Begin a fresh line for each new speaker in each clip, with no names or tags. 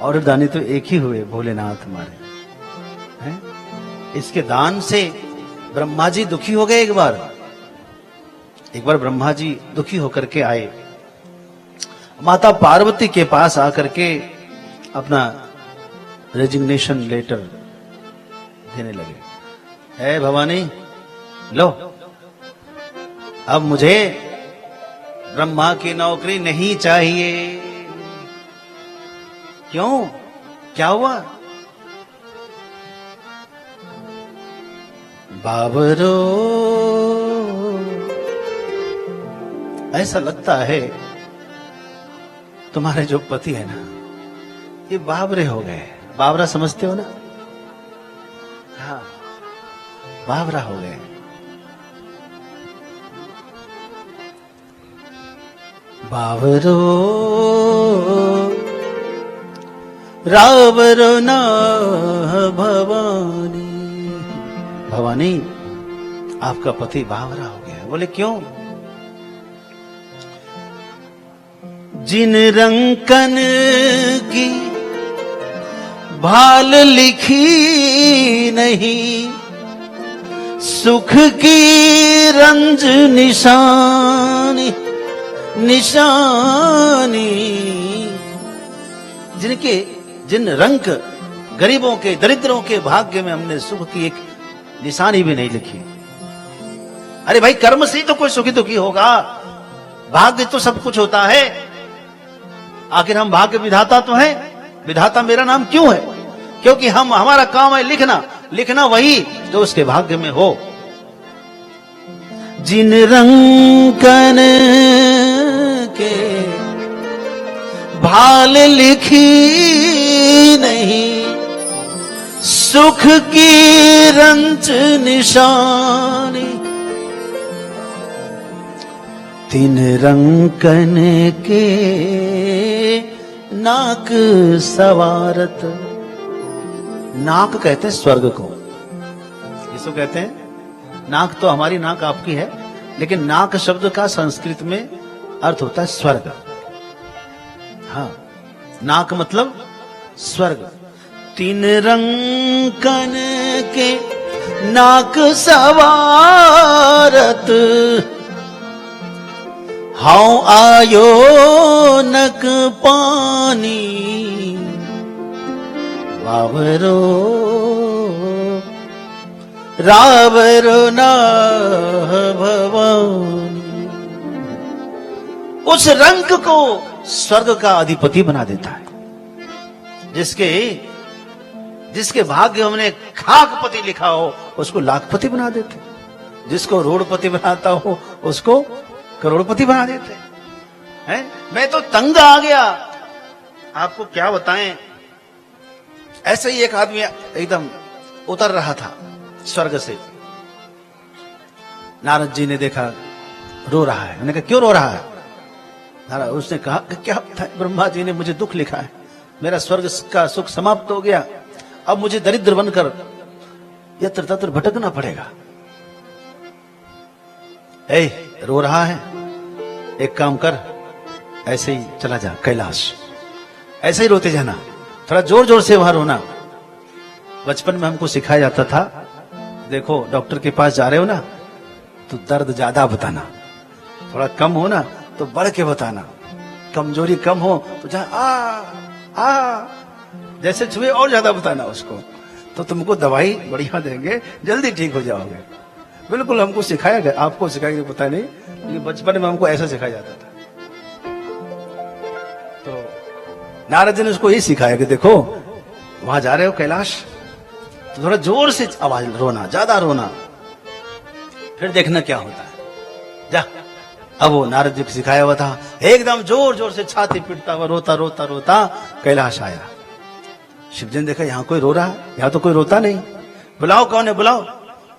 और दानी तो एक ही हुए भोलेनाथ हमारे हैं। इसके दान से ब्रह्मा जी दुखी हो गए। एक बार ब्रह्मा जी दुखी होकर के आए, माता पार्वती के पास आकर के अपना रेजिग्नेशन लेटर देने लगे। है भवानी, लो अब मुझे ब्रह्मा की नौकरी नहीं चाहिए। क्यों, क्या हुआ? बाबरो, ऐसा लगता है तुम्हारे जो पति है ना, ये बाबरे हो गए। बाबरा समझते हो ना? हाँ, बाबरा हो गए। बाबरो रावरो ना भवानी। भवानी, आपका पति बावरा हो गया। बोले क्यों? जिन रंकन की भाल लिखी नहीं, सुख की रंज निशानी निशानी। जिन रंक गरीबों के, दरिद्रों के भाग्य में हमने सुख की एक निशानी भी नहीं लिखी। अरे भाई, कर्म से ही तो कोई सुखी दुखी होगा। भाग्य तो सब कुछ होता है। आखिर हम भाग्य विधाता तो हैं। विधाता मेरा नाम क्यों है? क्योंकि हमारा काम है लिखना वही जो उसके भाग्य में हो। जिन रंकन के भाल लिखी नहीं, सुख की रंच निशानी। तीन रंकन के नाक सवारत। नाक कहते हैं स्वर्ग को। इसको कहते हैं नाक। तो हमारी नाक आपकी है, लेकिन नाक शब्द का संस्कृत में अर्थ होता है स्वर्ग। हाँ, नाक मतलब स्वर्ग। तीन रंकन के नाक सवारत, हाउ आयो नक पानी। बावरो रावरो ना भवानी। उस रंक को स्वर्ग का अधिपति बना देता है। जिसके भाग्य हमने खाकपति लिखा हो, उसको लाखपति बना देते। जिसको रोडपति बनाता हो, उसको करोड़पति बना देते हैं। मैं तो तंग आ गया, आपको क्या बताएं। ऐसे ही एक आदमी एकदम उतर रहा था स्वर्ग से। नारद जी ने देखा रो रहा है। मैंने कहा क्यों रो रहा है? नारद उसने कहा कि क्या ब्रह्मा जी ने मुझे दुख लिखा है। मेरा स्वर्ग का सुख समाप्त हो गया। अब मुझे दरिद्र बनकर यत्र तत्र भटकना पड़ेगा। रो रहा है, एक काम कर, ऐसे ही चला जा कैलाश। ऐसे ही रोते जाना, थोड़ा जोर जोर से वहां रोना। बचपन में हमको सिखाया जाता था, देखो डॉक्टर के पास जा रहे हो ना तो दर्द ज्यादा बताना, थोड़ा कम हो ना तो बढ़ के बताना, कमजोरी कम हो तो जा आ जैसे छुए और ज्यादा बताना उसको, तो तुमको दवाई बढ़िया देंगे, जल्दी ठीक हो जाओगे। बिल्कुल हमको सिखाया गया, आपको सिखाया गया पता नहीं, लेकिन बचपन में हमको ऐसा सिखाया जाता था। तो नारद जी ने उसको यही सिखाया कि देखो वहां जा रहे हो कैलाश तो थोड़ा जोर से आवाज रोना, ज्यादा रोना, फिर देखना क्या होता है। जा। अब वो नारद जी को सिखाया हुआ था, एकदम जोर जोर से छाती पीटता हुआ रोता रोता रोता कैलाश आया। शिवजी ने देखा यहाँ कोई रो रहा है, यहाँ तो कोई रोता नहीं, बुलाओ कौन है, बुलाओ।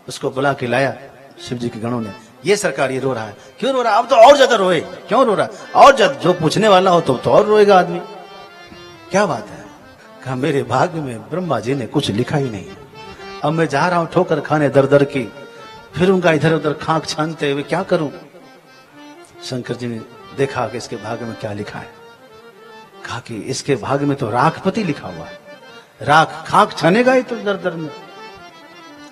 उसको बुला के लाया शिव जी के गणों ने। ये सरकार ये रो रहा है, क्यों रो रहा है? अब तो और ज्यादा रोए, क्यों रो रहा है? और ज्यादा, जो पूछने वाला हो तो और रोएगा आदमी। क्या बात है? कहा मेरे भाग्य में ब्रह्मा जी ने कुछ लिखा ही नहीं, अब मैं जा रहा हूं ठोकर खाने दर दर की, फिर उनका इधर उधर खाक छानते हुए क्या करूं। शंकर जी ने देखा कि इसके भाग्य में क्या लिखा है। कहा कि इसके भाग्य में तो राखपति लिखा हुआ है, राख खाक छानेगा ही तो दर दर में।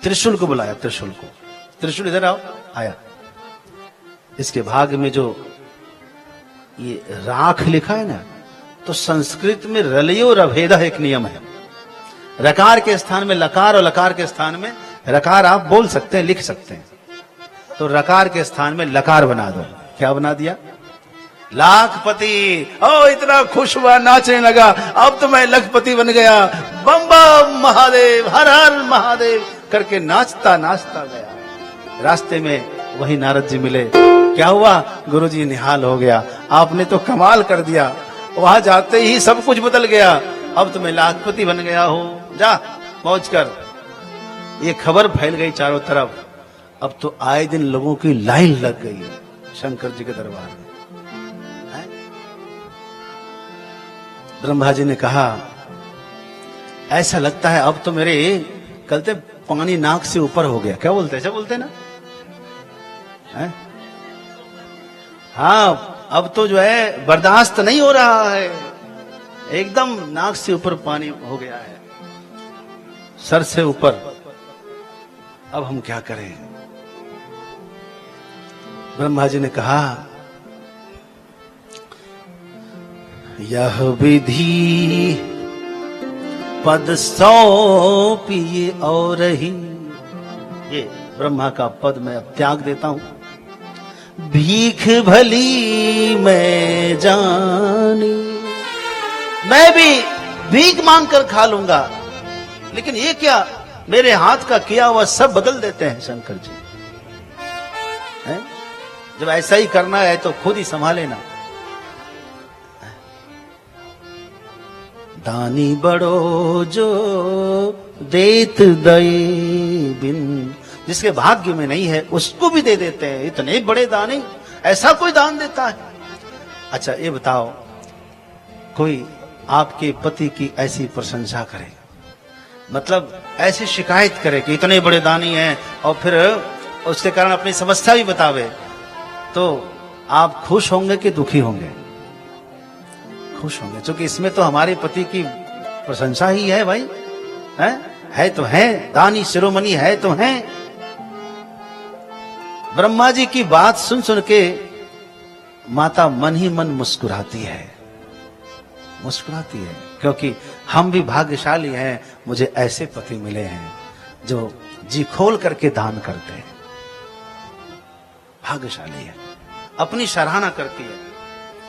त्रिशूल को बुलाया, त्रिशूल को, त्रिशूल इधर आओ। आया। इसके भाग्य में जो ये राख लिखा है ना, तो संस्कृत में रलयो रभेदा एक नियम है। रकार के स्थान में लकार और लकार के स्थान में रकार आप बोल सकते हैं, लिख सकते हैं। तो रकार के स्थान में लकार बना दो। क्या बना दिया? लाखपति। ओ इतना खुश हुआ, नाचने लगा, अब तो मैं लखपति बन गया, बम बम महादेव, हर हर महादेव करके नाचता नाचता गया। रास्ते में वही नारद जी मिले। क्या हुआ? गुरुजी निहाल हो गया, आपने तो कमाल कर दिया, वहां जाते ही सब कुछ बदल गया, अब तो मैं लाखपति बन गया हूं, जा मौज कर। ये खबर फैल गई चारों तरफ। अब तो आए दिन लोगों की लाइन लग गई शंकर जी के दरबार में। ब्रह्मा जी ने कहा, ऐसा लगता है अब तो मेरे कहते पानी नाक से ऊपर हो गया। क्या बोलते, ऐसा बोलते ना? है? हाँ, अब तो जो है बर्दाश्त नहीं हो रहा है, एकदम नाक से ऊपर पानी हो गया है, सर से ऊपर। अब हम क्या करें? ब्रह्मा जी ने कहा, यह विधि पद सौंपिए और ही, ये ब्रह्मा का पद मैं अब त्याग देता हूं। भीख भली मैं जानी, मैं भी भीख मांग कर खा लूंगा, लेकिन ये क्या, मेरे हाथ का किया हुआ सब बदल देते हैं शंकर जी। है? जब ऐसा ही करना है तो खुद ही संभाले ना। दानी बड़ो जो देत दए बिन, जिसके भाग्य में नहीं है उसको भी दे देते हैं। इतने बड़े दानी, ऐसा कोई दान देता है? अच्छा ये बताओ, कोई आपके पति की ऐसी प्रशंसा करे, मतलब ऐसी शिकायत करे कि इतने बड़े दानी हैं, और फिर उसके कारण अपनी समस्या भी बतावे, तो आप खुश होंगे कि दुखी होंगे? खुश होंगे, क्योंकि इसमें तो हमारे पति की प्रशंसा ही है भाई। है तो है, दानी शिरोमणि है तो है। ब्रह्मा जी की बात सुन सुन के माता मन ही मन मुस्कुराती है, मुस्कुराती है, क्योंकि हम भी भाग्यशाली हैं, मुझे ऐसे पति मिले हैं जो जी खोल करके दान करते हैं। भाग्यशाली है, अपनी सराहना करती है।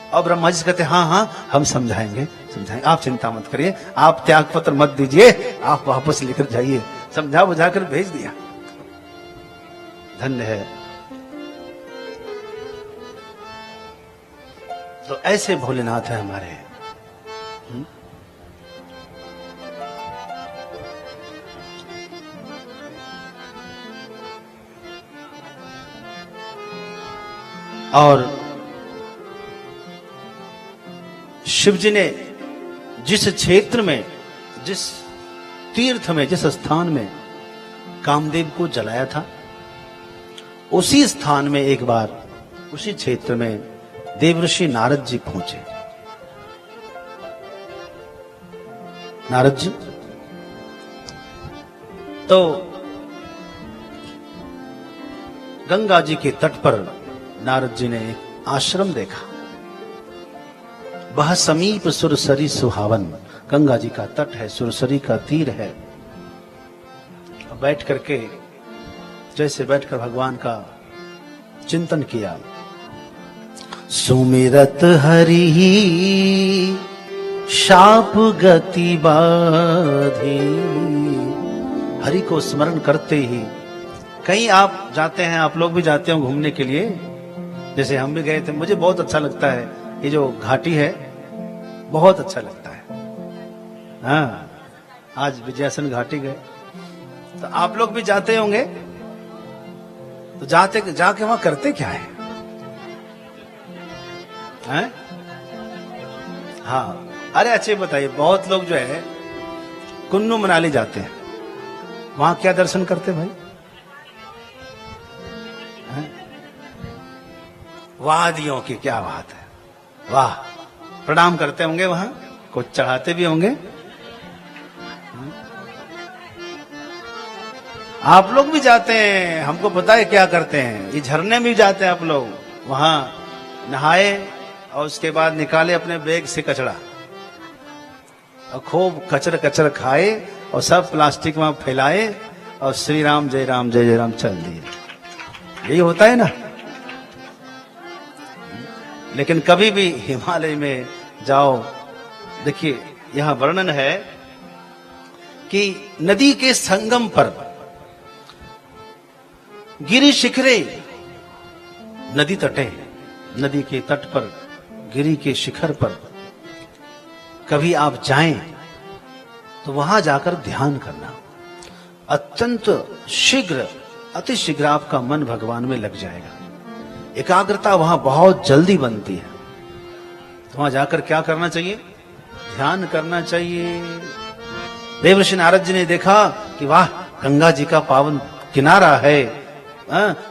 और ब्रह्मा जी कहते हैं, हाँ हाँ हम समझाएंगे, समझाएंगे, आप चिंता मत करिए, आप त्याग पत्र मत दीजिए, आप वापस लेकर जाइए। समझा बुझा कर भेज दिया। धन्य है। तो ऐसे भोलेनाथ है हमारे। और शिव जी ने जिस क्षेत्र में, जिस तीर्थ में, जिस स्थान में कामदेव को जलाया था, उसी स्थान में एक बार, उसी क्षेत्र में देवऋषि नारद जी पहुंचे। नारद जी तो गंगा जी के तट पर नारद जी ने एक आश्रम देखा। वह समीप सुरसरी सुहावन, गंगा जी का तट है, सुरसरी का तीर है। बैठ करके, जैसे बैठकर भगवान का चिंतन किया। सुमिरत हरि शाप गति बाधी, हरि को स्मरण करते ही, कहीं आप जाते हैं, आप लोग भी जाते हो घूमने के लिए, जैसे हम भी गए थे, मुझे बहुत अच्छा लगता है ये जो घाटी है, बहुत अच्छा लगता है। हाँ, आज विजयासन घाटी गए, तो आप लोग भी जाते होंगे, तो जाके वहां करते क्या है? हैं? हाँ, अरे अच्छे बताइए, बहुत लोग जो है कुल्लू मनाली जाते हैं, वहां क्या दर्शन करते भाई? हैं? वादियों की क्या बात है, वाह, प्रणाम करते होंगे वहां। कुछ चढ़ाते भी होंगे। आप लोग भी जाते हैं, हमको पता है क्या करते हैं। ये झरने में भी जाते हैं आप लोग, वहां नहाए और उसके बाद निकाले अपने बैग से कचरा और खूब कचर कचर खाए और सब प्लास्टिक में फैलाए और श्री राम जय राम जय जय राम चल दिए। यही होता है ना। लेकिन कभी भी हिमालय में जाओ, देखिए यहां वर्णन है कि नदी के संगम पर, गिरि शिखरे, नदी तटे, नदी के तट पर, गिरि के शिखर पर कभी आप जाएं तो वहां जाकर ध्यान करना। अत्यंत शीघ्र, अति शीघ्र आपका मन भगवान में लग जाएगा। एकाग्रता वहां बहुत जल्दी बनती है। तो वहां जाकर क्या करना चाहिए? ध्यान करना चाहिए। देवर्षि नारद जी ने देखा कि वाह, गंगा जी का पावन किनारा है,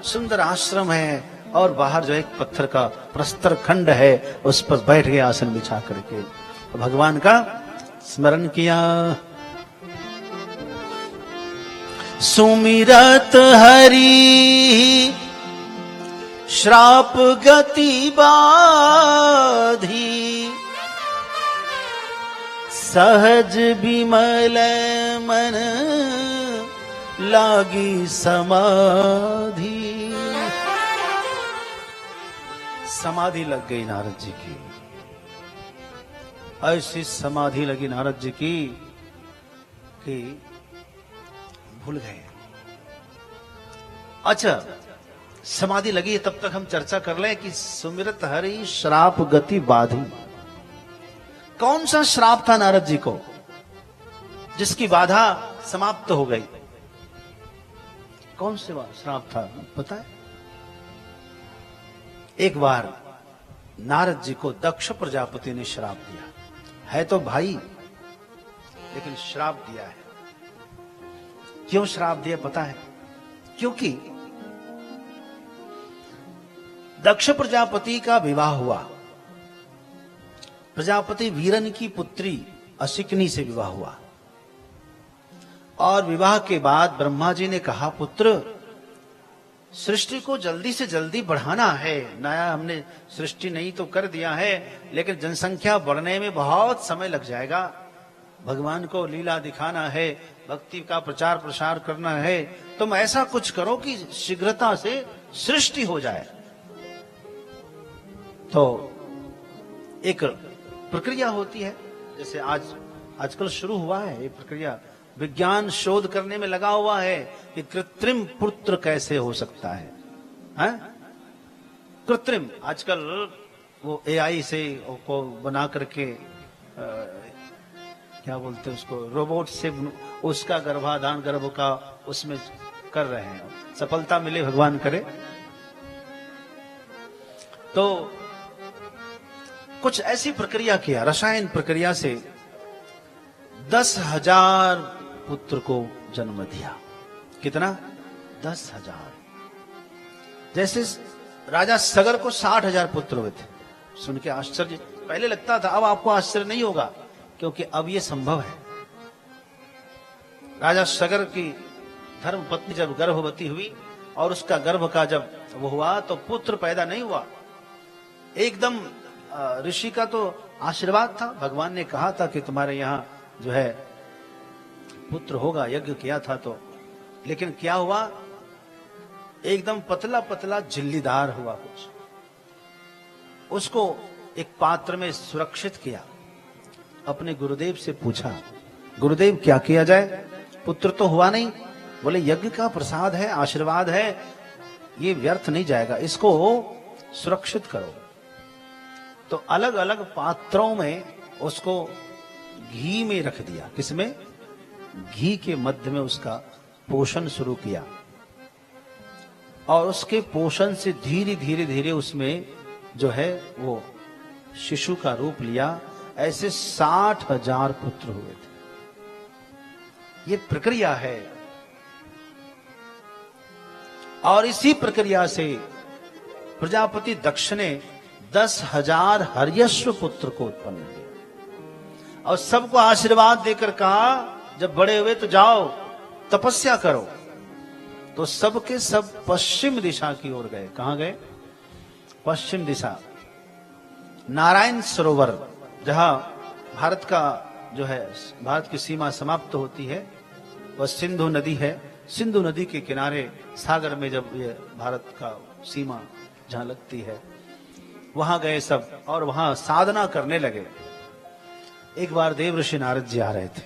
सुंदर आश्रम है और बाहर जो एक पत्थर का प्रस्तर खंड है, उस पर बैठ गए आसन बिछा करके, भगवान का स्मरण किया। सुमिरत हरि श्राप गति बाधी, सहज विमल मन लागी समाधि। समाधि लग गई नारद जी की। ऐसी समाधि लगी नारद जी की कि भूल गए। अच्छा, समाधि लगी, तब तक हम चर्चा कर लें कि सुमिरत हरि श्राप गति बाधी। कौन सा श्राप था नारद जी को जिसकी बाधा समाप्त हो गई? कौन से श्राप था पता है? एक बार नारद जी को दक्ष प्रजापति ने श्राप दिया है, तो भाई, लेकिन श्राप दिया है। क्यों श्राप दिया पता है? क्योंकि दक्ष प्रजापति का विवाह हुआ। प्रजापति वीरन की पुत्री असिकनी से विवाह हुआ और विवाह के बाद ब्रह्मा जी ने कहा, पुत्र, सृष्टि को जल्दी से जल्दी बढ़ाना है। नया हमने सृष्टि नहीं तो कर दिया है, लेकिन जनसंख्या बढ़ने में बहुत समय लग जाएगा। भगवान को लीला दिखाना है, भक्ति का प्रचार प्रसार करना है। तुम ऐसा कुछ करो कि शीघ्रता से सृष्टि हो जाए। तो एक प्रक्रिया होती है, जैसे आजकल शुरू हुआ है ये प्रक्रिया। विज्ञान शोध करने में लगा हुआ है कि कृत्रिम पुत्र कैसे हो सकता है, कृत्रिम। आजकल वो एआई से को बना करके क्या बोलते हैं उसको, रोबोट से उसका गर्भाधान, गर्भ का उसमें कर रहे हैं। सफलता मिले, भगवान करे। तो कुछ ऐसी प्रक्रिया किया, रसायन प्रक्रिया से 10,000 पुत्र को जन्म दिया। कितना? 10,000। जैसे राजा सगर को 60,000 पुत्र हुए थे। सुन के आश्चर्य पहले लगता था, अब आपको आश्चर्य नहीं होगा, क्योंकि अब यह संभव है। राजा सगर की धर्मपत्नी जब गर्भवती हुई और उसका गर्भ का जब वो हुआ तो पुत्र पैदा नहीं हुआ। एकदम ऋषि का तो आशीर्वाद था, भगवान ने कहा था कि तुम्हारे यहाँ जो है पुत्र होगा, यज्ञ किया था तो। लेकिन क्या हुआ, एकदम पतला पतला झिल्लीदार हुआ कुछ। उसको एक पात्र में सुरक्षित किया। अपने गुरुदेव से पूछा, गुरुदेव क्या किया जाए? पुत्र तो हुआ नहीं। बोले यज्ञ का प्रसाद है, आशीर्वाद है, ये व्यर्थ नहीं जाएगा, इसको सुरक्षित करो। तो अलग अलग पात्रों में उसको घी में रख दिया। किसमें? घी के मध्य में उसका पोषण शुरू किया और उसके पोषण से धीरे धीरे धीरे उसमें जो है वो शिशु का रूप लिया। ऐसे 60,000 पुत्र हुए थे। ये प्रक्रिया है और इसी प्रक्रिया से प्रजापति दक्ष ने 10,000 हर्यश्व पुत्र को उत्पन्न किया। और सबको आशीर्वाद देकर कहा जब बड़े हुए तो जाओ तपस्या करो। तो सबके सब पश्चिम दिशा की ओर गए। कहां गए? पश्चिम दिशा। नारायण सरोवर, जहां भारत का जो है, भारत की सीमा समाप्त होती है, वह सिंधु नदी है। सिंधु नदी के किनारे सागर में जब ये भारत का सीमा जहां लगती है, वहां गए सब और वहां साधना करने लगे। एक बार देवर्षि नारद जी आ रहे थे,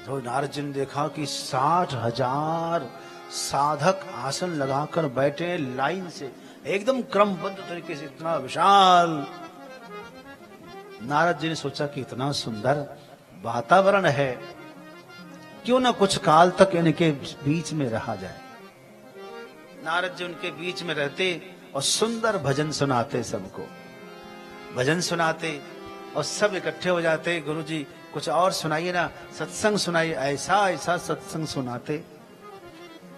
तो नारद जी ने देखा कि 60,000 साधक आसन लगाकर बैठे लाइन से, एकदम क्रमबद्ध तरीके से, इतना विशाल। नारद जी ने सोचा कि इतना सुंदर वातावरण है, क्यों ना कुछ काल तक इनके बीच में रहा जाए। नारद जी उनके बीच में रहते और सुंदर भजन सुनाते, सबको भजन सुनाते और सब इकट्ठे हो जाते। गुरु जी कुछ और सुनाइए ना, सत्संग सुनाइए। ऐसा ऐसा सत्संग सुनाते।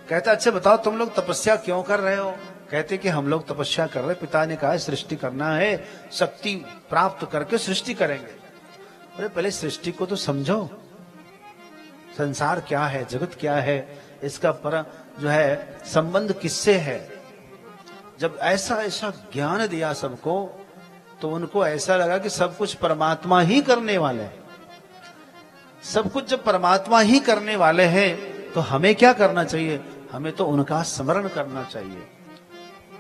कहते अच्छा बताओ तुम लोग तपस्या क्यों कर रहे हो? कहते कि हम लोग तपस्या कर रहे, पिता ने कहा है सृष्टि करना है, शक्ति प्राप्त करके सृष्टि करेंगे। अरे पहले सृष्टि को तो समझो, संसार क्या है, जगत क्या है, इसका पर जो है संबंध किससे है। जब ऐसा ऐसा ज्ञान दिया सबको, तो उनको ऐसा लगा कि सब कुछ परमात्मा ही करने वाले हैं। सब कुछ जब परमात्मा ही करने वाले हैं, तो हमें क्या करना चाहिए? हमें तो उनका स्मरण करना चाहिए।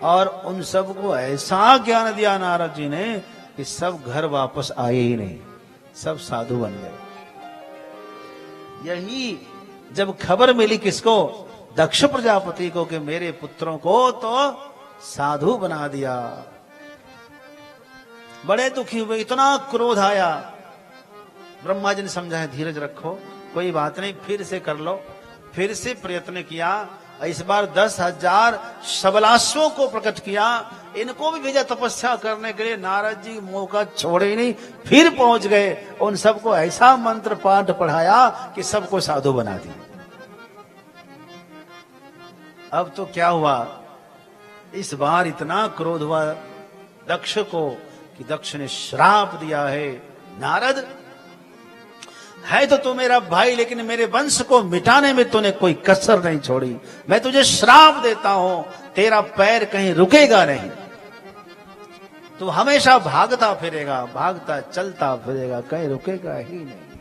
और उन सबको ऐसा ज्ञान दिया नारद जी ने कि सब घर वापस आए ही नहीं, सब साधु बन गए। यही जब खबर मिली किसको? दक्ष प्रजापति को, कि मेरे पुत्रों को तो साधु बना दिया। बड़े दुखी हुए, इतना क्रोध आया। ब्रह्मा जी ने समझाया धीरज रखो, कोई बात नहीं, फिर से कर लो। फिर से प्रयत्न किया, इस बार 10,000 सबलाश्वों को प्रकट किया, इनको भी भेजा तपस्या करने के लिए। नारद जी मौका छोड़े ही नहीं, फिर पहुंच गए। उन सबको ऐसा मंत्र पाठ पढ़ाया कि सबको साधु बना दिया। अब तो क्या हुआ, इस बार इतना क्रोध हुआ दक्ष को कि दक्ष ने श्राप दिया है, नारद है तो तू मेरा भाई, लेकिन मेरे वंश को मिटाने में तूने कोई कसर नहीं छोड़ी। मैं तुझे श्राप देता हूं, तेरा पैर कहीं रुकेगा नहीं, तू हमेशा भागता फिरेगा, भागता चलता फिरेगा, कहीं रुकेगा ही नहीं।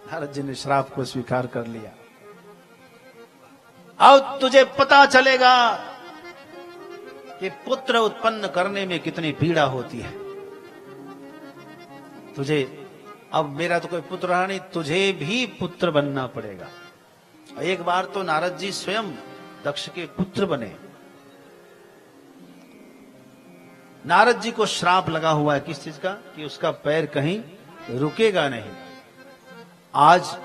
नारद जी ने श्राप को स्वीकार कर लिया। अब तुझे पता चलेगा कि पुत्र उत्पन्न करने में कितनी पीड़ा होती है। तुझे, अब मेरा तो कोई पुत्र रहा नहीं, तुझे भी पुत्र बनना पड़ेगा। एक बार तो नारद जी स्वयं दक्ष के पुत्र बने। नारद जी को श्राप लगा हुआ है किस चीज का? कि उसका पैर कहीं रुकेगा नहीं। आज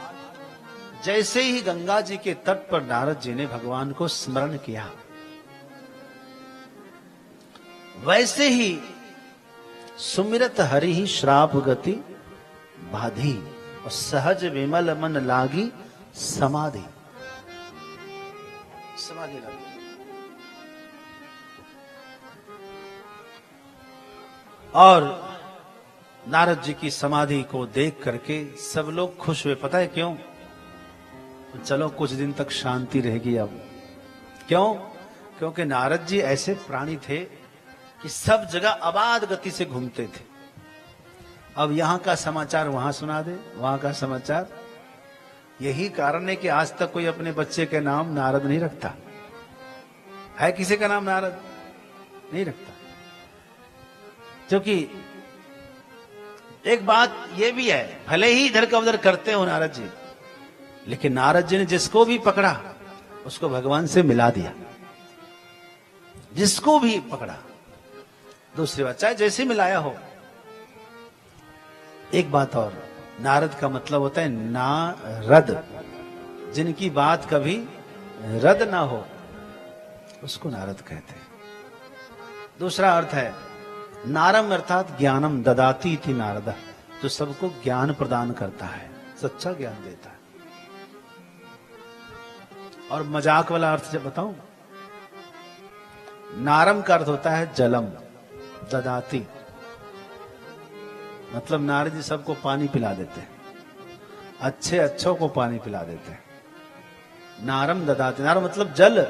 जैसे ही गंगा जी के तट पर नारद जी ने भगवान को स्मरण किया, वैसे ही सुमिरत हरि ही श्राप गति बाधी, और सहज विमल मन लागी समाधि। समाधि लगी। और नारद जी की समाधि को देख करके सब लोग खुश हुए। पता है क्यों? चलो कुछ दिन तक शांति रहेगी। अब क्यों? क्योंकि नारद जी ऐसे प्राणी थे कि सब जगह अबाध गति से घूमते थे। अब यहां का समाचार वहां सुना दे, वहां का समाचार। यही कारण है कि आज तक कोई अपने बच्चे के नाम नारद नहीं रखता है। किसी का नाम नारद नहीं रखता, क्योंकि एक बात यह भी है, भले ही इधर का उधर करते हो नारद जी, लेकिन नारद जी ने जिसको भी पकड़ा उसको भगवान से मिला दिया। जिसको भी पकड़ा, दूसरी बात चाहे जैसे मिलाया हो। एक बात और, नारद का मतलब होता है नारद, जिनकी बात कभी रद ना हो, उसको नारद कहते हैं। दूसरा अर्थ है नारम, अर्थात ज्ञानम ददाती थी नारद, जो सबको ज्ञान प्रदान करता है, सच्चा ज्ञान देता है। और मजाक वाला अर्थ जब बताऊं, नारम का अर्थ होता है जलम, ददाती। मतलब नारद जी सबको पानी पिला देते हैं, अच्छे अच्छों को पानी पिला देते हैं। नारम ददाते, नारम मतलब जल,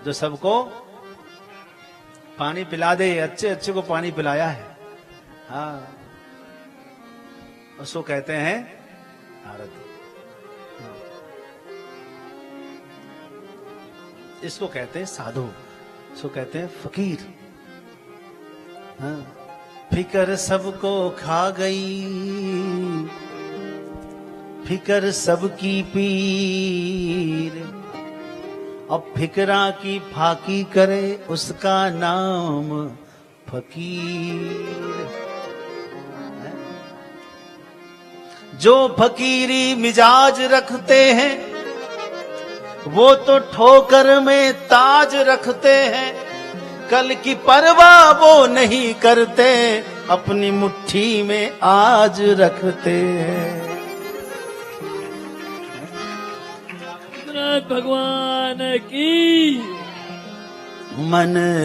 जो सबको पानी पिला दे, अच्छे अच्छे को पानी पिलाया है। हाँ, उसको कहते हैं नारद। इसको कहते हैं साधु, इसको कहते हैं फकीर। हाँ, फिकर सबको खा गई, फिकर सबकी पीर, अब फिकरा की फाकी करे उसका नाम फकीर। जो फकीरी मिजाज रखते हैं वो तो ठोकर में ताज रखते हैं, कल की परवाह वो नहीं करते, अपनी मुट्ठी में आज रखते हैं।
भगवान की
मन